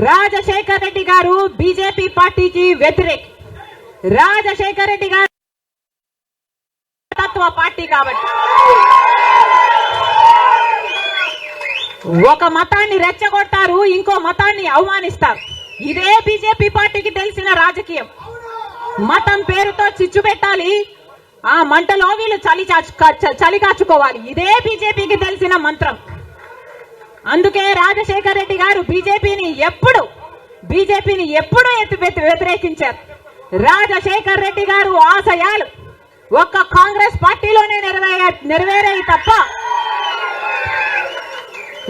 రాజశేఖర్ రెడ్డి గారు బీజేపీ పార్టీకి వ్యతిరేకి. రాజశేఖర్ రెడ్డి గారు తత్వ పార్టీ కాబట్టి ఒక మతాన్ని రెచ్చగొట్టారు, ఇంకో మతాన్ని అవమానిస్తారు. ఇదే బీజేపీ పార్టీకి తెలిసిన రాజకీయం. మతం పేరుతో చిచ్చు పెట్టాలి, ఆ మంటలో వీళ్ళు చలి కాచుకోవాలి. ఇదే బీజేపీకి తెలిసిన మంత్రం. అందుకే రాజశేఖర్ రెడ్డి గారు బీజేపీని ఎప్పుడు వ్యతిరేకించారు. రాజశేఖర్ రెడ్డి గారు ఆశయాలు ఒక్క కాంగ్రెస్ పార్టీలోనే నెరవేరాయి తప్ప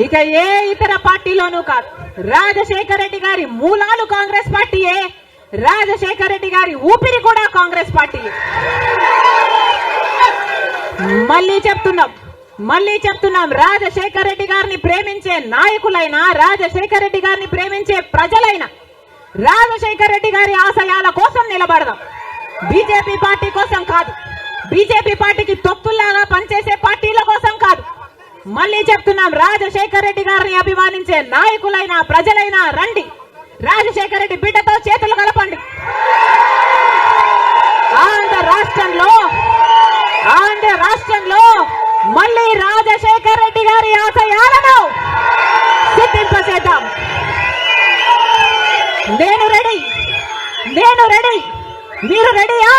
ఇక ఏ ఇతర పార్టీలోనూ కాదు. రాజశేఖర్ రెడ్డి గారి మూలాలు కాంగ్రెస్ పార్టీయే, రాజశేఖర్ రెడ్డి గారి ఊపిరి కూడా కాంగ్రెస్ పార్టీయే. మళ్ళీ చెప్తున్నాం రాజశేఖర్ రెడ్డి గారిని ప్రేమించే నాయకులైనా, రాజశేఖర్ రెడ్డి గారిని ప్రేమించే ప్రజలైనా రాజశేఖర్ రెడ్డి గారి ఆశయాల కోసం నిలబడదాం, బీజేపీ పార్టీ కోసం కాదు, బీజేపీ పార్టీకి తొత్తుల్లాగా పనిచేసే పార్టీల కోసం కాదు. మళ్ళీ చెప్తున్నాం రాజశేఖర్ రెడ్డి గారిని అభిమానించే నాయకులైనా ప్రజలైనా రండి, రాజశేఖర్ రెడ్డి బిడ్డతో చేతులు కలపండి. ఆంధ్ర రాష్ట్రంలో మళ్ళీ రాజశేఖర్ రెడ్డి గారి ఆశయాలను సిద్ధింపచేద్దాం. నేను రెడీ. మీరు రెడీయా?